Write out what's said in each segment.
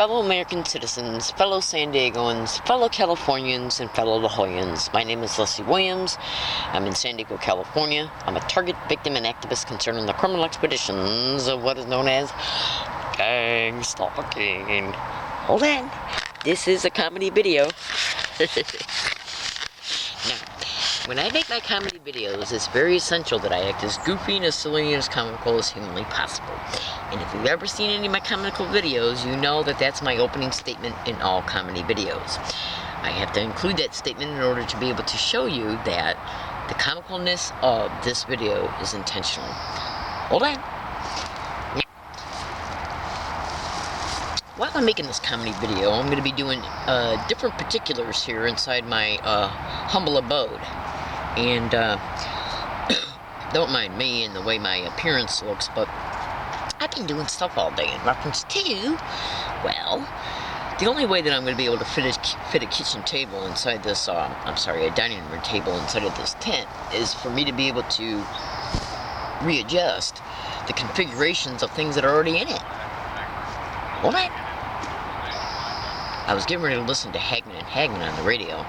fellow American citizens, fellow San Diegoans, fellow Californians, and fellow La Jollans. My name is Leslie Williams. I'm in San Diego, California. I'm a target, victim, and activist concerning the criminal expeditions of what is known as gang stalking. Hold on. This is a comedy video. Now, when I make my comedy videos, it's very essential that I act as goofy and as silly and as comical as humanly possible. And if you've ever seen any of my comical videos, you know that that's my opening statement in all comedy videos. I have to include that statement in order to be able to show you that the comicalness of this video is intentional. Hold on. While I'm making this comedy video, I'm going to be doing different particulars here inside my humble abode. And don't mind me and the way my appearance looks, but I've been doing stuff all day in reference to, well, the only way that I'm going to be able to fit a kitchen table inside this, a dining room table inside of this tent is for me to be able to readjust the configurations of things that are already in it. Hold on. I was getting ready to listen to Hagman and Hagman on the radio,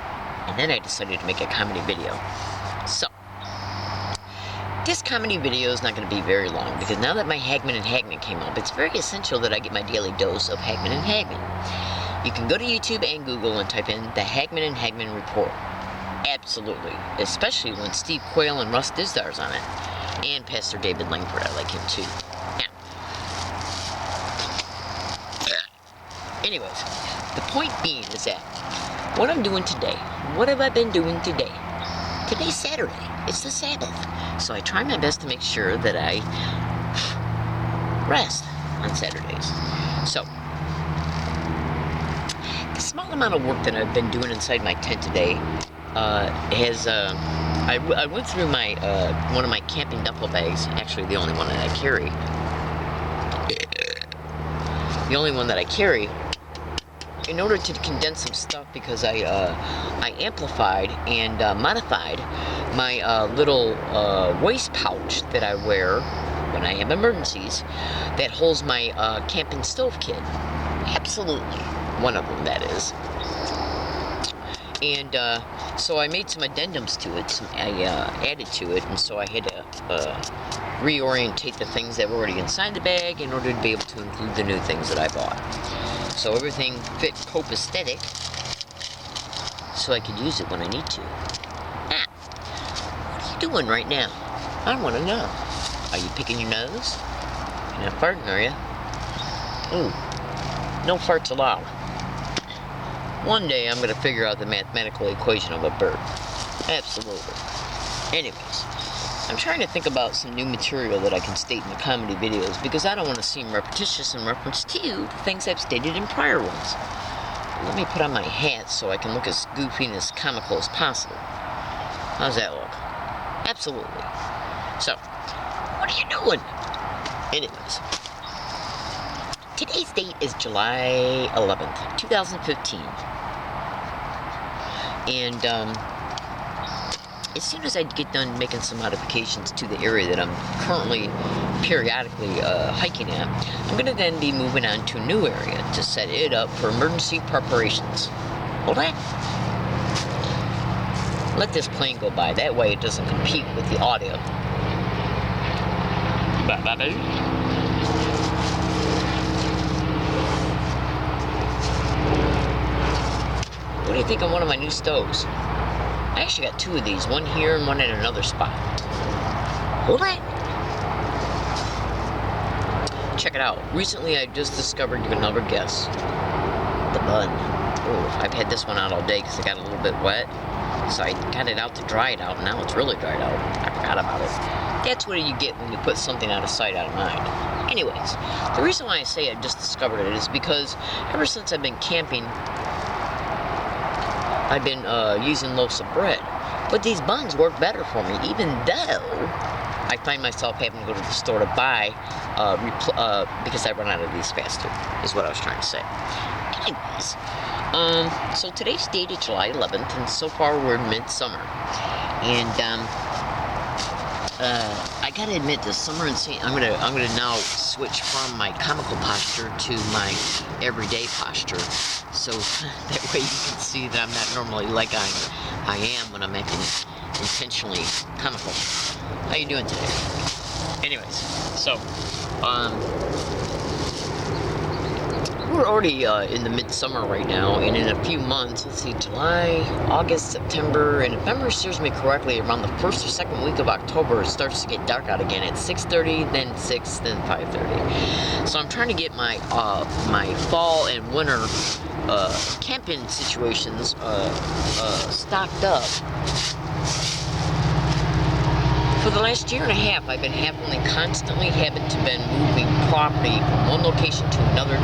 and then I decided to make a comedy video. So, this comedy video is not going to be very long, because now that my Hagman and Hagman came up, it's very essential that I get my daily dose of Hagman and Hagman. You can go to YouTube and Google and type in the Hagman and Hagman Report. Absolutely. Especially when Steve Quayle and Russ Dizdar's on it. And Pastor David Langford, I like him too. Anyways, the point being is that what I'm doing today, what have I been doing today? Today's Saturday. It's the Sabbath. So I try my best to make sure that I rest on Saturdays. So, the small amount of work that I've been doing inside my tent today has, I went through my, one of my camping duffel bags, actually the only one that I carry. The only one that I carry, in order to condense some stuff, because I amplified and modified my little waist pouch that I wear when I have emergencies that holds my camping stove kit. Absolutely. One of them, that is. And so I made some addendums to it. I added to it, and so I had to reorientate the things that were already inside the bag in order to be able to include the new things that I bought. So everything fit copacetic, so I could use it when I need to. Ah, what are you doing right now? I want to know. Are you picking your nose? You're not farting, are you? Ooh, no farts allowed. One day I'm going to figure out the mathematical equation of a bird. Absolutely. Anyways, I'm trying to think about some new material that I can state in the comedy videos, because I don't want to seem repetitious in reference to the things I've stated in prior ones. Let me put on my hat so I can look as goofy and as comical as possible. How's that look? Absolutely. So, what are you doing? Anyways, today's date is July 11th, 2015. And, as soon as I get done making some modifications to the area that I'm currently periodically hiking at, I'm going to then be moving on to a new area to set it up for emergency preparations. Hold on. Let this plane go by. That way it doesn't compete with the audio. What do you think of one of my new stoves? I actually got two of these, one here and one at another spot. Hold on. Check it out. Recently I just discovered another guess. The bun. Oh, I've had this one out all day because it got a little bit wet. So I got it out to dry it out, and now it's really dried out. I forgot about it. That's what you get when you put something out of sight, out of mind. Anyways, the reason why I say I just discovered it is because ever since I've been camping, I've been using loaves of bread. But these buns work better for me, even though I find myself having to go to the store to buy, because I run out of these faster, is what I was trying to say. Anyways, so today's date is July 11th, and so far we're in midsummer. And I I gotta admit, this summer in St. I'm gonna now switch from my comical posture to my everyday posture, so that way you can see that I'm not normally like I am when I'm acting intentionally comical. How you doing today? Anyways, so we're already in the midsummer right now, and in a few months, let's see, July, August, September, and if memory serves me correctly, around the first or second week of October, it starts to get dark out again at 6:30, then 6, then 5:30. So I'm trying to get my my fall and winter camping situations stocked up. For the last year and a half, I've been constantly having to been moving property from one location to another,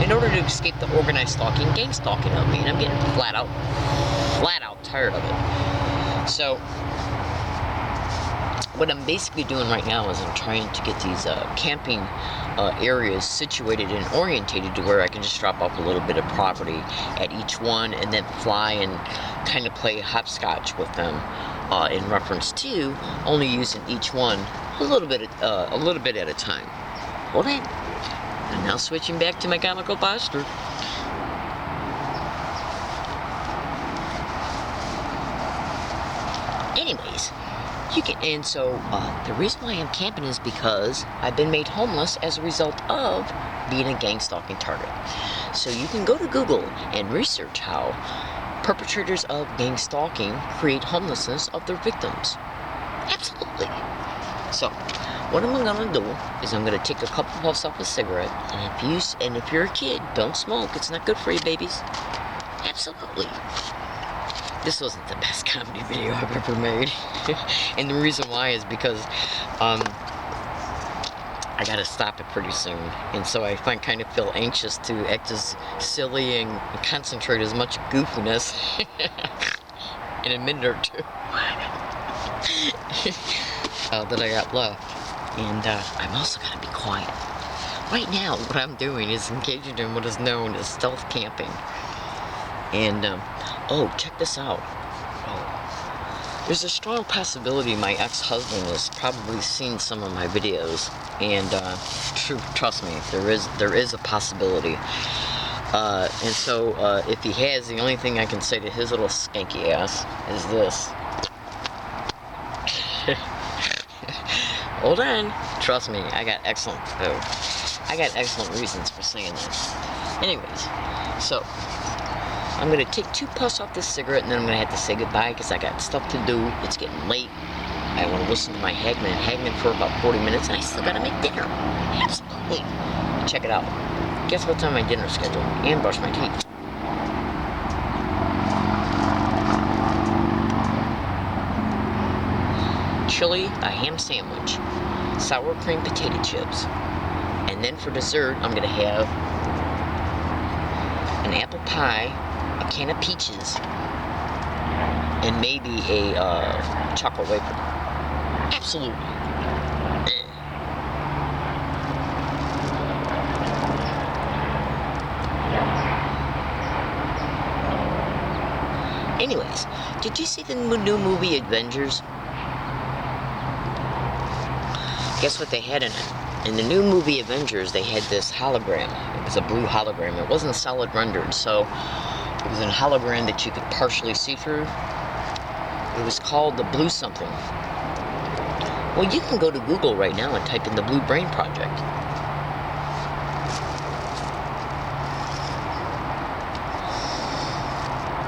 in order to escape the organized stalking, gang stalking of me, and I'm getting flat out tired of it. So, what I'm basically doing right now is I'm trying to get these camping areas situated and orientated to where I can just drop off a little bit of property at each one, and then fly and kind of play hopscotch with them. In reference to only using each one a little bit at a time. Hold on. I'm now switching back to my comical posture. Anyways, the reason why I'm camping is because I've been made homeless as a result of being a gang stalking target. So you can go to Google and research how perpetrators of gang stalking create homelessness of their victims. Absolutely. So, what I'm gonna do is I'm gonna take a couple puffs off a cigarette, and if you're a kid, don't smoke. It's not good for you, babies. Absolutely. This wasn't the best comedy video I've ever made, and the reason why is because I gotta stop it pretty soon, and so I kind of feel anxious to act as silly and concentrate as much goofiness in a minute or two that I got left. And I'm also gotta be quiet. Right now, what I'm doing is engaging in what is known as stealth camping. And oh, check this out. There's a strong possibility my ex-husband has probably seen some of my videos, and trust me, there is a possibility. And so if he has, the only thing I can say to his little skanky ass is this. Hold on, trust me, I got excellent reasons for saying this. Anyways, so I'm going to take 2 puffs off this cigarette, and then I'm going to have to say goodbye because I got stuff to do. It's getting late. I want to listen to my Hagman for about 40 minutes, and I still got to make dinner. Absolutely. Check it out. Guess what's on my dinner schedule? And brush my teeth. Chili, a ham sandwich, sour cream potato chips, and then for dessert, I'm going to have an apple pie, a can of peaches, and maybe a chocolate wafer. Absolutely. Anyways, did you see the new movie Avengers? Guess what they had in it? In the new movie Avengers, they had this hologram. It was a blue hologram. It wasn't solid rendered, so it was a hologram that you could partially see through. It was called the Blue something. Well, you can go to Google right now and type in the Blue Brain Project.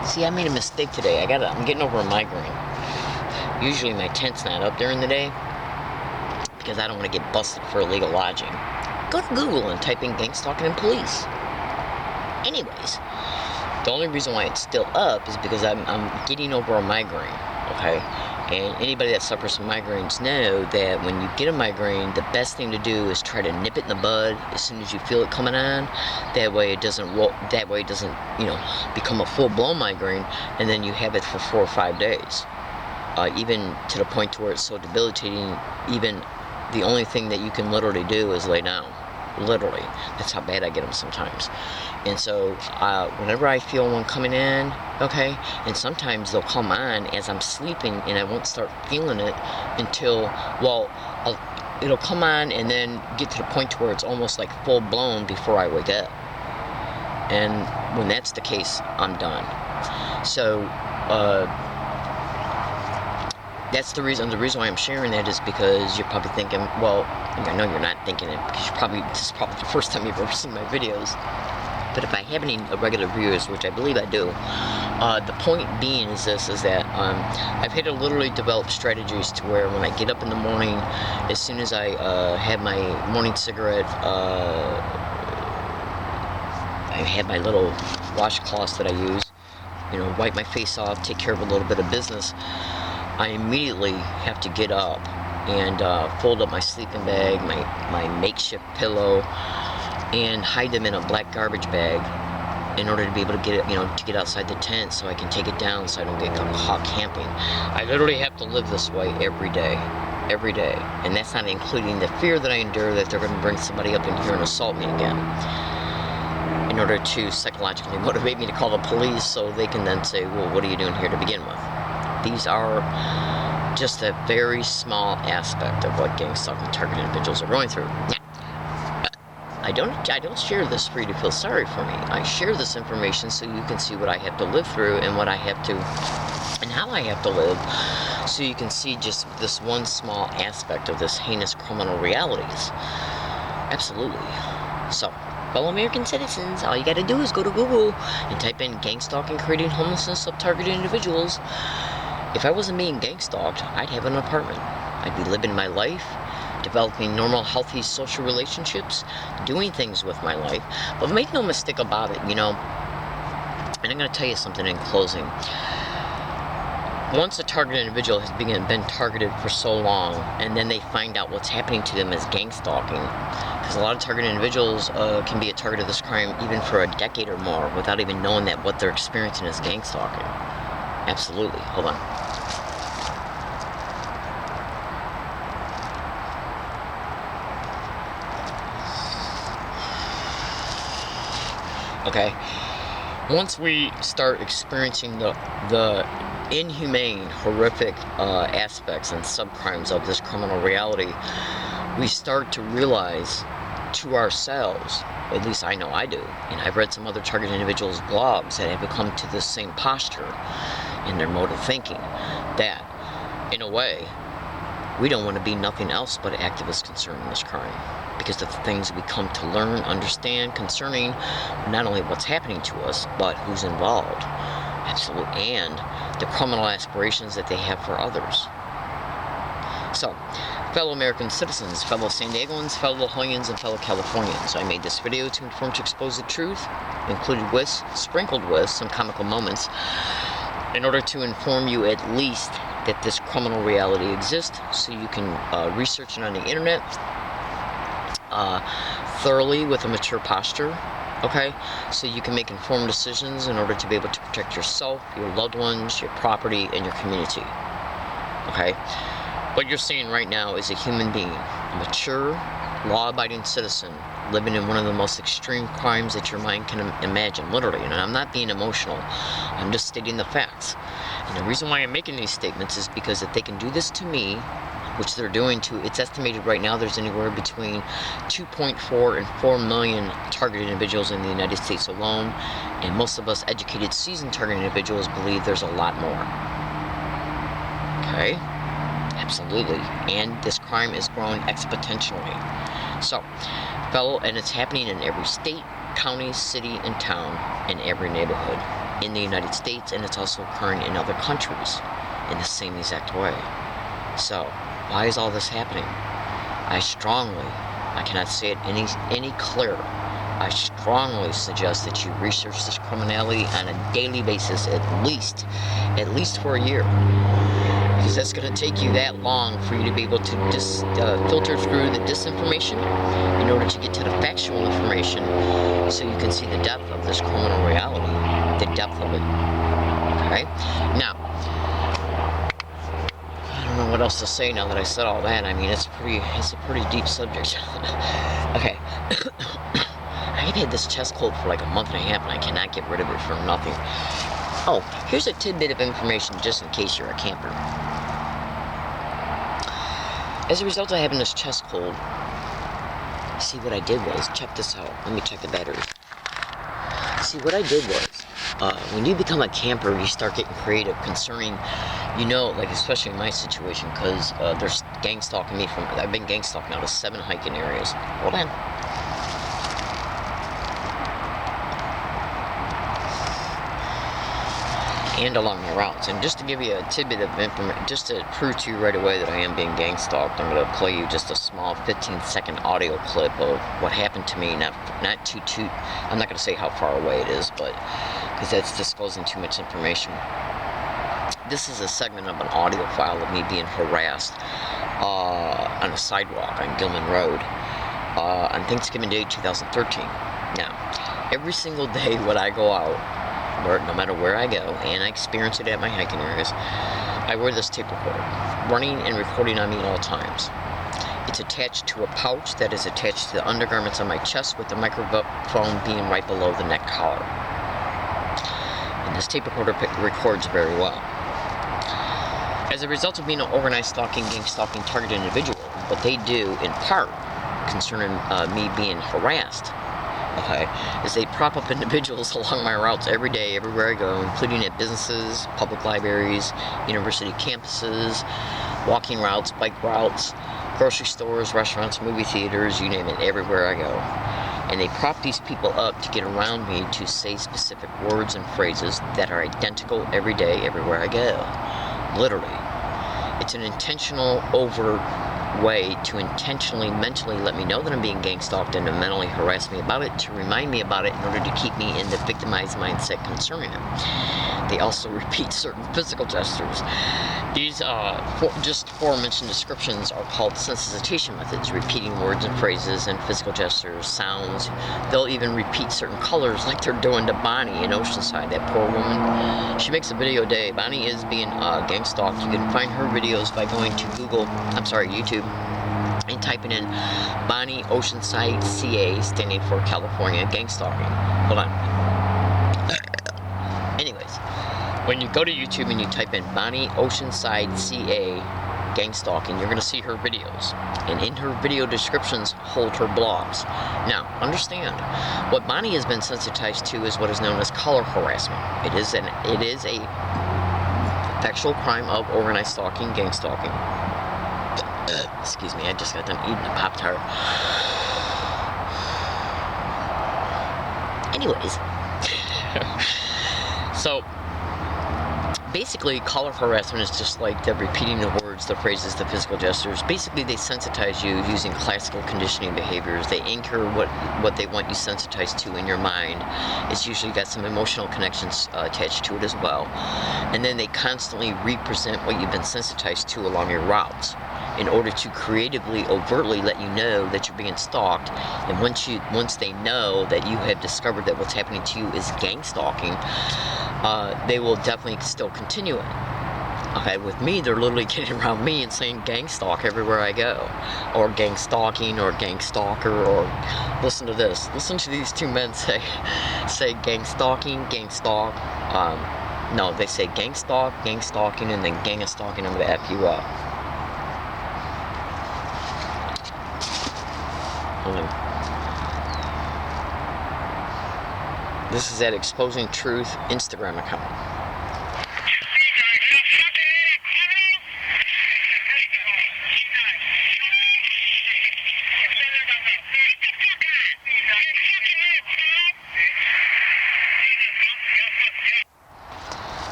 See, I made a mistake today. I'm getting over a migraine. Usually my tent's not up during the day because I don't want to get busted for illegal lodging. Go to Google and type in gang stalking and police. Anyways, the only reason why it's still up is because I'm getting over a migraine, okay? And anybody that suffers from migraines know that when you get a migraine, the best thing to do is try to nip it in the bud as soon as you feel it coming on. That way it doesn't, become a full-blown migraine, and then you have it for 4 or 5 days. Even to the point to where it's so debilitating, even the only thing that you can literally do is lay down. Literally. That's how bad I get them sometimes. And so, whenever I feel one coming in, okay, and sometimes they'll come on as I'm sleeping, and I won't start feeling it until, it'll come on and then get to the point to where it's almost like full blown before I wake up. And when that's the case, I'm done. So, that's the reason why I'm sharing that is because you're probably thinking, well, I know you're not thinking it because this is probably the first time you've ever seen my videos. But if I have any regular viewers, which I believe I do, the point being is that I've had to literally develop strategies to where when I get up in the morning, as soon as I have my morning cigarette, I have my little washcloths that I use, wipe my face off, take care of a little bit of business. I immediately have to get up and fold up my sleeping bag, my makeshift pillow, and hide them in a black garbage bag in order to be able to get it, to get outside the tent so I can take it down so I don't get caught camping. I literally have to live this way every day. And that's not including the fear that I endure that they're going to bring somebody up in here and assault me again, in order to psychologically motivate me to call the police so they can then say, well, what are you doing here to begin with? These are just a very small aspect of what gang stalking target individuals are going through. Now, I don't share this for you to feel sorry for me. I share this information so you can see what I have to live through and what I have to, and how I have to live, so you can see just this one small aspect of this heinous criminal realities. Absolutely. So, fellow American citizens, all you gotta do is go to Google and type in gang stalking creating homelessness of targeted individuals. If I wasn't being gang stalked, I'd have an apartment. I'd be living my life, developing normal, healthy social relationships, doing things with my life. But make no mistake about it, and I'm going to tell you something in closing. Once a targeted individual has been targeted for so long, and then they find out what's happening to them as gang stalking, because a lot of targeted individuals can be a target of this crime even for a decade or more without even knowing that what they're experiencing is gang stalking. Absolutely. Hold on. Okay. Once we start experiencing the inhumane, horrific aspects and subcrimes of this criminal reality, we start to realize to ourselves, at least I know I do, and I've read some other targeted individuals' blogs that have come to this same posture in their mode of thinking, that, in a way, we don't want to be nothing else but activists concerning this crime, because of the things we come to learn, understand concerning not only what's happening to us, but who's involved. Absolutely. And the criminal aspirations that they have for others. So, fellow American citizens, fellow San Diegans, fellow La Jollans, and fellow Californians, I made this video to inform, to expose the truth, sprinkled with some comical moments, in order to inform you at least that this criminal reality exists, so you can research it on the internet thoroughly with a mature posture, okay? So you can make informed decisions in order to be able to protect yourself, your loved ones, your property, and your community, okay? What you're seeing right now is a human being, a mature, law-abiding citizen, living in one of the most extreme crimes that your mind can imagine, literally. And I'm not being emotional. I'm just stating the facts. And the reason why I'm making these statements is because if they can do this to me, which they're doing to, it's estimated right now there's anywhere between 2.4 and 4 million targeted individuals in the United States alone, and most of us educated, seasoned targeted individuals believe there's a lot more. Okay? Absolutely. And this crime is growing exponentially. So, and it's happening in every state, county, city, and town, in every neighborhood in the United States, and it's also occurring in other countries in the same exact way. So, why is all this happening? I cannot say it any clearer, I strongly suggest that you research this criminality on a daily basis, at least for a year. Because that's going to take you that long for you to be able to filter through the disinformation in order to get to the factual information, so you can see the depth of this criminal reality, the depth of it. Okay? Now, I don't know what else to say now that I said all that. I mean, it's a pretty deep subject. Okay. I've had this chest cold for like a month and a half, and I cannot get rid of it for nothing. Oh, here's a tidbit of information just in case you're a camper. As a result of having this chest cold, see what I did was, check this out. Let me check the battery. See, what I did was, when you become a camper, you start getting creative concerning, like especially in my situation, because there's gang stalking me I've been gang stalked now to 7 hiking areas. Hold on. And along my routes. And just to give you a tidbit of information, just to prove to you right away that I am being gang stalked, I'm going to play you just a small 15-second audio clip of what happened to me. Not too, I'm not going to say how far away it is, but because that's disclosing too much information. This is a segment of an audio file of me being harassed on a sidewalk on Gilman Road on Thanksgiving Day 2013. Now, every single day when I go out, no matter where I go, and I experience it at my hiking areas, I wear this tape recorder, running and recording on me at all times. It's attached to a pouch that is attached to the undergarments on my chest, with the microphone being right below the neck collar. And this tape recorder records very well. As a result of being an organized gang stalking targeted individual, what they do, in part, concerning me being harassed, is they prop up individuals along my routes every day, everywhere I go, including at businesses, public libraries, university campuses, walking routes, bike routes, grocery stores, restaurants, movie theaters, you name it, everywhere I go. And they prop these people up to get around me to say specific words and phrases that are identical every day, everywhere I go. Literally. It's an intentional, overt way to intentionally, mentally let me know that I'm being gang stalked, and to mentally harass me about it, to remind me about it in order to keep me in the victimized mindset concerning it. They also repeat certain physical gestures. These just aforementioned descriptions are called sensitization methods, repeating words and phrases and physical gestures, sounds. They'll even repeat certain colors, like they're doing to Bonnie in Oceanside, that poor woman. She makes a video a day. Bonnie is being gang stalked. You can find her videos by going to YouTube, and typing in Bonnie Oceanside CA, standing for California gang stalking. Hold on. Anyways, when you go to YouTube and you type in Bonnie Oceanside CA gang stalking, you're going to see her videos, and in her video descriptions hold her blogs. Now, understand, what Bonnie has been sensitized to is what is known as color harassment. It is a factual crime of organized stalking, gang stalking. Excuse me, I just got done eating a Pop-Tart. Anyways, so basically, color harassment is just like the repeating the words, the phrases, the physical gestures. Basically, they sensitize you using classical conditioning behaviors. They anchor what they want you sensitized to in your mind. It's usually got some emotional connections attached to it as well. And then they constantly represent what you've been sensitized to along your routes, in order to creatively, overtly let you know that you're being stalked. And once they know that you have discovered that what's happening to you is gang stalking, they will definitely still continue it. Okay, with me, they're literally getting around me and saying gang stalk everywhere I go, or gang stalking, or gang stalker, or listen to this. Listen to these two men say gang stalking, gang stalk. No, they say gang stalk, gang stalking, and then gang of stalking. I'm gonna F you up. This is at Exposing Truth Instagram account.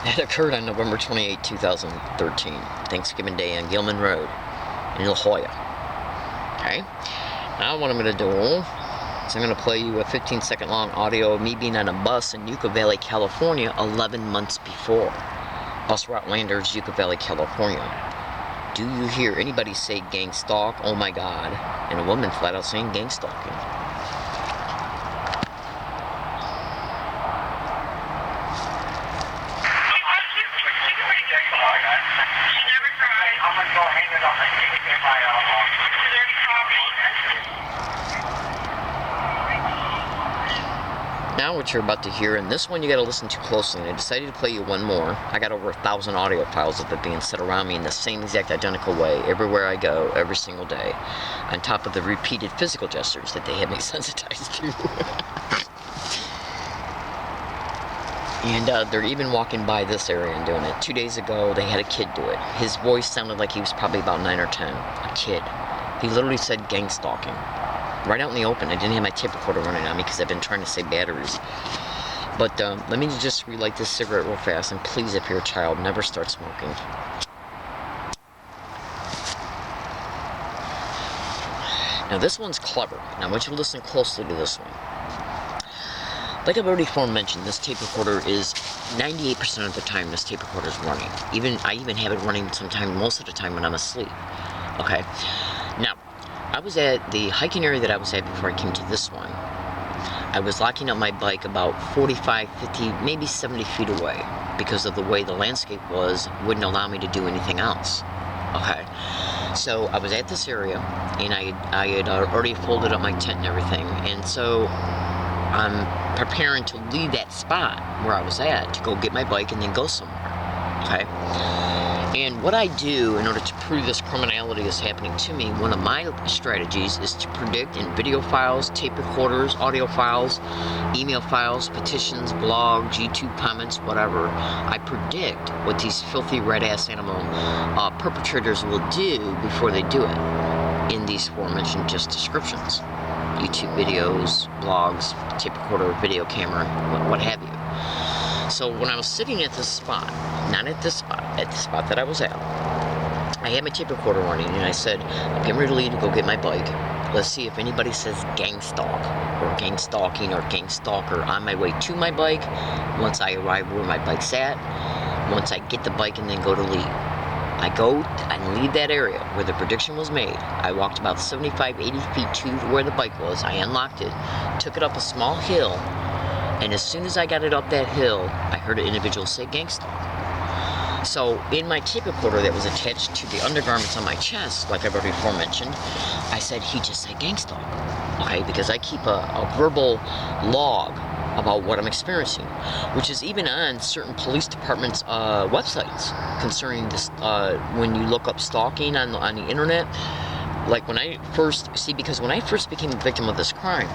That occurred on November 28, 2013, Thanksgiving Day on Gilman Road in La Jolla. Okay? Now what I'm going to do is I'm going to play you a 15-second long audio of me being on a bus in Yucca Valley, California 11 months before. Bus route Landers, Yucca Valley, California. Do you hear anybody say gang stalk? Oh my God. And a woman flat out saying gang stalking. Now what you're about to hear, and this one you gotta listen to closely, and I decided to play you one more. I got over 1,000 audio files of it being said around me in the same exact identical way, everywhere I go, every single day, on top of the repeated physical gestures that they have me sensitized to. And they're even walking by this area and doing it. 2 days ago, they had a kid do it. His voice sounded like he was probably about 9 or 10. A kid. He literally said gang stalking. Right out in the open. I didn't have my tape recorder running on me because I've been trying to save batteries. But let me just relight this cigarette real fast, and please, if you're a child, never start smoking. Now this one's clever. Now I want you to listen closely to this one. Like I've already mentioned, this tape recorder is 98% of the time this tape recorder is running. I even have it running most of the time when I'm asleep. Okay? Now, I was at the hiking area that I was at before I came to this one. I was locking up my bike about 45, 50, maybe 70 feet away because of the way the landscape wouldn't allow me to do anything else. Okay? So I was at this area, and I had already folded up my tent and everything, and so I'm preparing to leave that spot where I was at to go get my bike and then go somewhere. Okay? And what I do in order to prove this criminality is happening to me, one of my strategies is to predict in video files, tape recorders, audio files, email files, petitions, blogs, YouTube comments, whatever. I predict what these filthy red-ass animal perpetrators will do before they do it in these aforementioned just descriptions. YouTube videos, blogs, tape recorder, video camera, what have you. So when I was sitting at this spot, not at this spot, at the spot that I was at, I had my tape recorder running, and I said, I'm getting ready to leave to go get my bike. Let's see if anybody says gang stalk, or gang stalking, or gang stalker on my way to my bike, once I arrive where my bike's at, once I get the bike and then go to leave. I go and leave that area where the prediction was made. I walked about 75, 80 feet to where the bike was. I unlocked it, took it up a small hill, and as soon as I got it up that hill, I heard an individual say gang stalk. So in my tape recorder that was attached to the undergarments on my chest, like I've already aforementioned, I said, he just said gang stalk. Okay, because I keep a verbal log about what I'm experiencing, which is even on certain police departments' websites concerning this. When you look up stalking on the internet, like because when I first became a victim of this crime,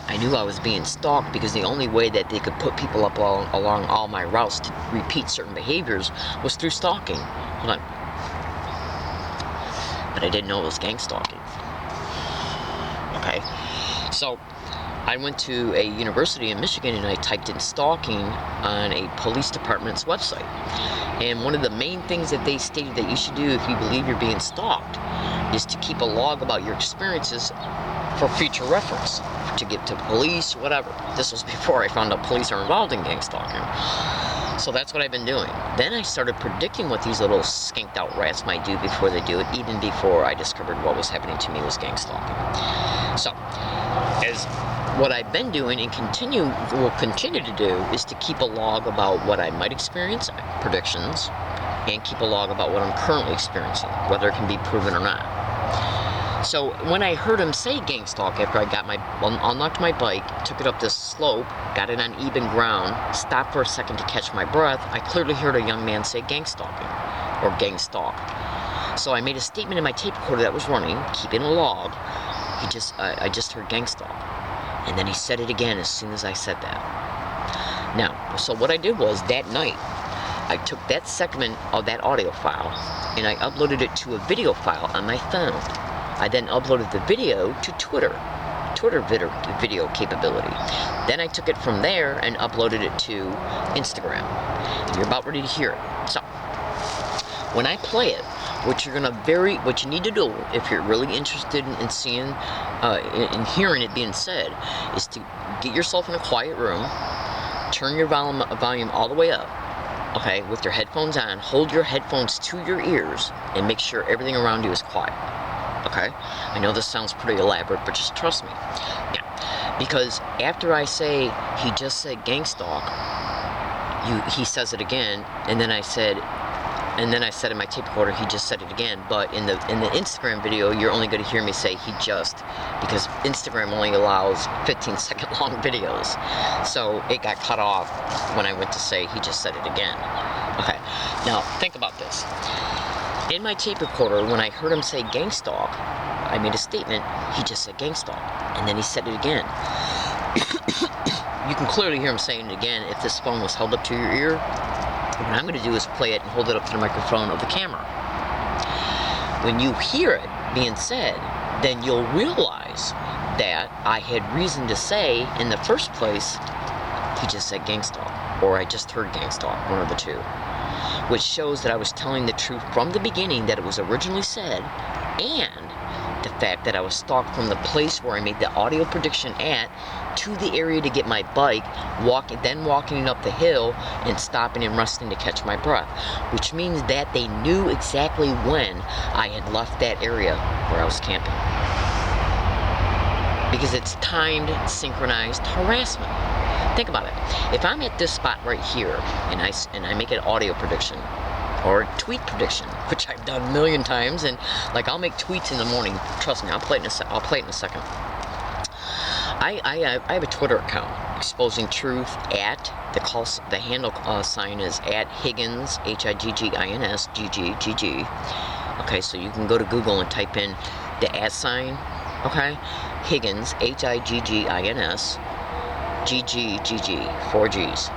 I knew I was being stalked because the only way that they could put people up along all my routes to repeat certain behaviors was through stalking. Hold on. But I didn't know it was gang stalking. Okay, so I went to a university in Michigan and I typed in stalking on a police department's website. And one of the main things that they stated that you should do if you believe you're being stalked is to keep a log about your experiences for future reference, to give to police, whatever. This was before I found out police are involved in gang stalking. So that's what I've been doing. Then I started predicting what these little skinked out rats might do before they do it, even before I discovered what was happening to me was gang stalking. So, as what I've been doing and will continue to do is to keep a log about what I might experience, predictions, and keep a log about what I'm currently experiencing, whether it can be proven or not. So when I heard him say gang stalk after I unlocked my bike, took it up this slope, got it on even ground, stopped for a second to catch my breath, I clearly heard a young man say gang stalking, or gang stalk. So I made a statement in my tape recorder that was running, keeping a log. I just heard gang stalk. And then he said it again as soon as I said that. Now, so what I did was, that night, I took that segment of that audio file, and I uploaded it to a video file on my phone. I then uploaded the video to Twitter video capability. Then I took it from there and uploaded it to Instagram. And you're about ready to hear it. So, when I play it, what you need to do if you're really interested in seeing, in hearing it being said, is to get yourself in a quiet room, turn your volume all the way up, okay, with your headphones on, hold your headphones to your ears, and make sure everything around you is quiet. Okay? I know this sounds pretty elaborate, but just trust me. Yeah. Because after I say, he just said gang stalk, he says it again, and then I said, and then I said in my tape recorder, he just said it again. But in the Instagram video, you're only going to hear me say he just, because Instagram only allows 15-second long videos. So it got cut off when I went to say he just said it again. Okay, now think about this. In my tape recorder, when I heard him say gang stalk, I made a statement, he just said gang stalk, and then he said it again. You can clearly hear him saying it again if this phone was held up to your ear. What I'm going to do is play it and hold it up to the microphone of the camera. When you hear it being said, then you'll realize that I had reason to say in the first place, he just said gang stalk, or I just heard gang stalk, one of the two. Which shows that I was telling the truth from the beginning that it was originally said, and the fact that I was stalked from the place where I made the audio prediction at to the area to get my bike, then walking up the hill and stopping and resting to catch my breath, which means that they knew exactly when I had left that area where I was camping. Because it's timed, synchronized harassment. Think about it. If I'm at this spot right here and I make an audio prediction or a tweet prediction, which I've done a million times, and like I'll make tweets in the morning. Trust me, I'll play it in a second. I have a Twitter account, Exposing Truth, at the handle sign is at Higgins, Higgins, GG. Okay, so you can go to Google and type in the @ sign, okay, Higgins, Higgins, GG, 4 G's.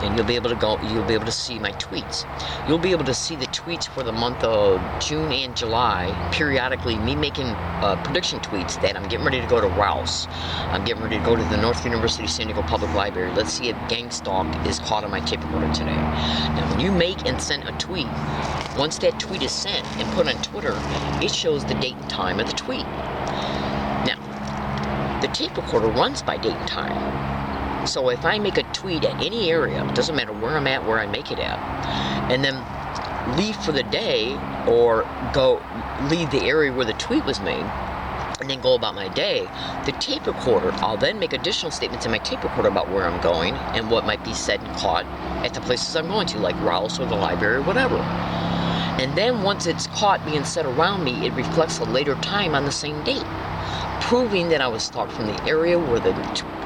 And you'll be able to see my tweets. You'll be able to see the tweets for the month of June and July, periodically me making prediction tweets that I'm getting ready to go to Rouse. I'm getting ready to go to the North University San Diego Public Library. Let's see if gang stalk is caught on my tape recorder today. Now, when you make and send a tweet, once that tweet is sent and put on Twitter, it shows the date and time of the tweet. Now, the tape recorder runs by date and time. So if I make a tweet at any area, it doesn't matter where I'm at, where I make it at, and then leave for the day or leave the area where the tweet was made, and then go about my day, the tape recorder, I'll then make additional statements in my tape recorder about where I'm going and what might be said and caught at the places I'm going to, like Rouse or the library or whatever. And then once it's caught being said around me, it reflects a later time on the same date, proving that I was stalked from the area where the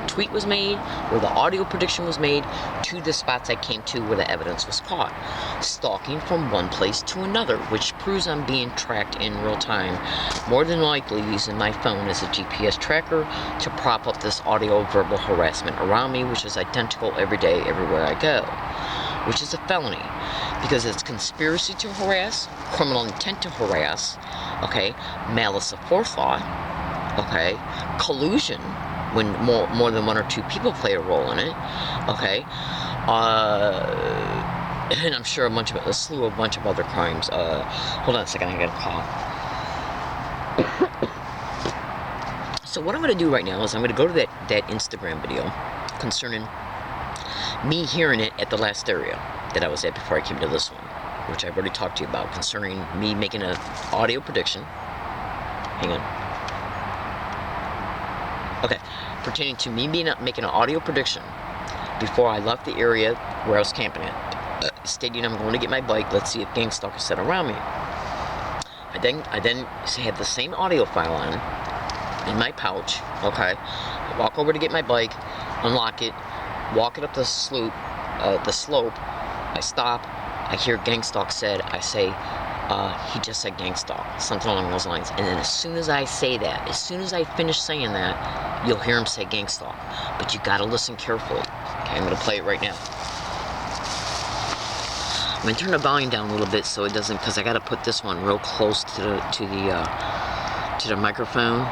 tweet was made, where the audio prediction was made, to the spots I came to where the evidence was caught. Stalking from one place to another, which proves I'm being tracked in real time, more than likely using my phone as a GPS tracker to prop up this audio verbal harassment around me, which is identical every day, everywhere I go, which is a felony, because it's conspiracy to harass, criminal intent to harass, okay, malice aforethought, okay, collusion, when more than one or two people play a role in it, okay, and I'm sure a bunch of other crimes. Hold on a second, I got a cough. So what I'm going to do right now is I'm going to go to that Instagram video concerning me hearing it at the last area that I was at before I came to this one, which I've already talked to you about, concerning me making an audio prediction. Hang on. Okay, pertaining to me making an audio prediction before I left the area where I was camping at, stating I'm going to get my bike. Let's see if gang stalk is set around me. I then had the same audio file on in my pouch. Okay, I walk over to get my bike, unlock it, walk it up the slope. I stop. I hear gang stalk said. I say, he just said gang stalk, something along those lines. And then as soon as I say that, as soon as I finish saying that, you'll hear him say gang stalk. But you gotta listen carefully. Okay, I'm gonna play it right now. I'm gonna turn the volume down a little bit so it doesn't, because I gotta put this one real close to the microphone.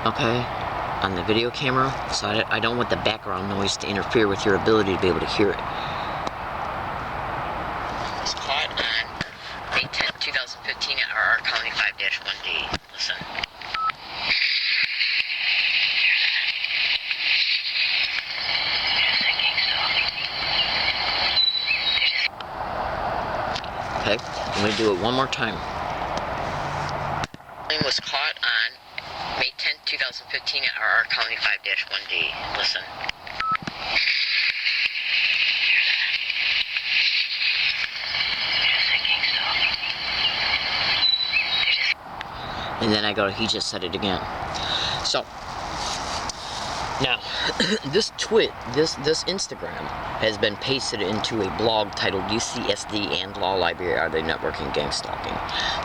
Okay, on the video camera, so I don't want the background noise to interfere with your ability to be able to hear it. It's caught on May 10, 2015 at RR Colony 5-1D. Listen. Okay, I'm going to do it one more time. It was caught on May 10, 2015 at RR Colony 5-1D. Listen. And then I go, he just said it again. So, now, this Instagram has been pasted into a blog titled UCSD and Law Library Are They Networking Gang Stalking?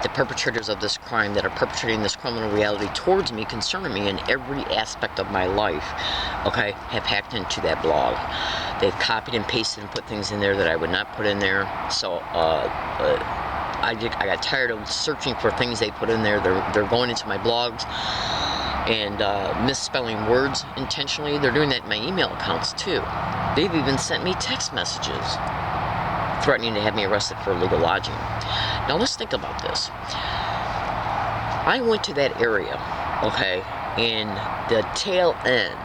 The perpetrators of this crime that are perpetrating this criminal reality towards me, concerning me in every aspect of my life, okay, have hacked into that blog. They've copied and pasted and put things in there that I would not put in there. So, I got tired of searching for things they put in there. They're going into my blogs and misspelling words intentionally. They're doing that in my email accounts too. They've even sent me text messages threatening to have me arrested for illegal lodging. Now let's think about this. I went to that area, okay, in the tail end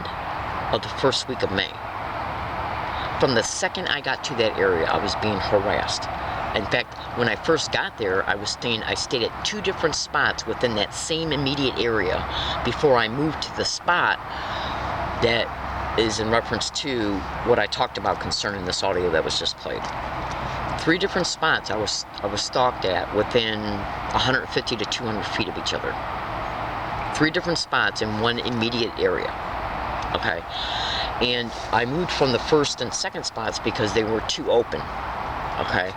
of the first week of May. From the second I got to that area, I was being harassed. In fact, when I first got there, I stayed at 2 different spots within that same immediate area before I moved to the spot that is in reference to what I talked about concerning this audio that was just played. 3 different spots I was stalked at within 150 to 200 feet of each other. 3 different spots in one immediate area. Okay, and I moved from the first and second spots because they were too open. Okay,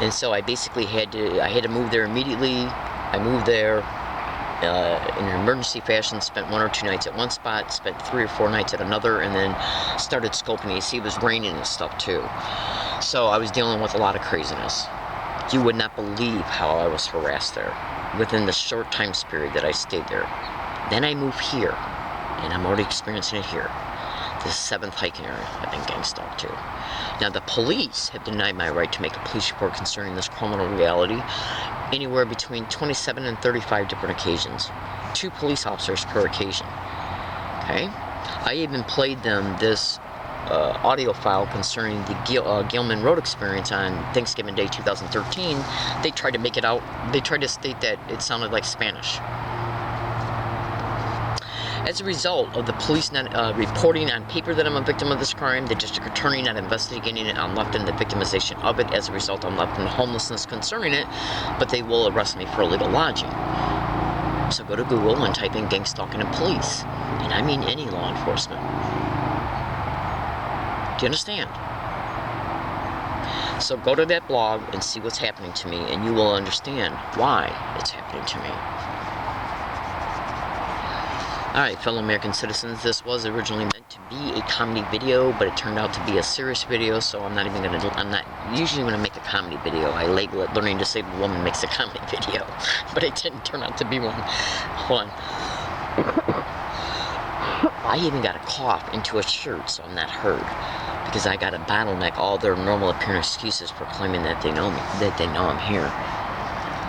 and so I basically had to move there immediately. I moved there in an emergency fashion, spent 1 or 2 nights at one spot, spent 3 or 4 nights at another, and then started scoping. You see, it was raining and stuff too. So I was dealing with a lot of craziness. You would not believe how I was harassed there within the short time period that I stayed there. Then I moved here, and I'm already experiencing it here. The 7th hiking area I've been gang stalked to. Now, the police have denied my right to make a police report concerning this criminal reality anywhere between 27 and 35 different occasions. 2 police officers per occasion. Okay? I even played them this audio file concerning the Gilman Road experience on Thanksgiving Day 2013. They tried to make it out, they tried to state that it sounded like Spanish. As a result of the police not reporting on paper that I'm a victim of this crime, the district attorney not investigating it, I'm left in the victimization of it. As a result, I'm left in homelessness concerning it, but they will arrest me for illegal lodging. So go to Google and type in gang stalking and police. And I mean any law enforcement. Do you understand? So go to that blog and see what's happening to me, and you will understand why it's happening to me. Alright, fellow American citizens, this was originally meant to be a comedy video, but it turned out to be a serious video, so I'm not usually when I make a comedy video, I label it Learning Disabled Woman Makes a Comedy Video, but it didn't turn out to be one. Hold on. I even got a cough into a shirt, so I'm not heard, because I got a bottleneck all their normal appearance excuses for claiming that they know me, that they know I'm here.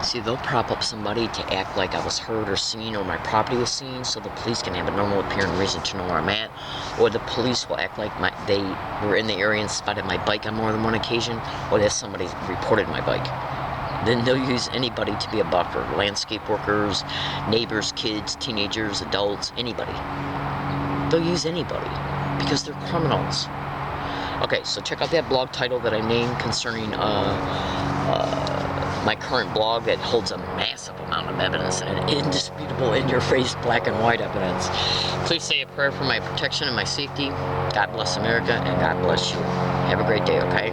See, they'll prop up somebody to act like I was heard or seen or my property was seen so the police can have a normal appearing reason to know where I'm at. Or the police will act like they were in the area and spotted my bike on more than one occasion, or that somebody reported my bike. Then they'll use anybody to be a buffer. Landscape workers, neighbors, kids, teenagers, adults, anybody. They'll use anybody because they're criminals. Okay, so check out that blog title that I named concerning my current blog that holds a massive amount of evidence and indisputable, in-your-face, black and white evidence. Please say a prayer for my protection and my safety. God bless America, and God bless you. Have a great day, okay?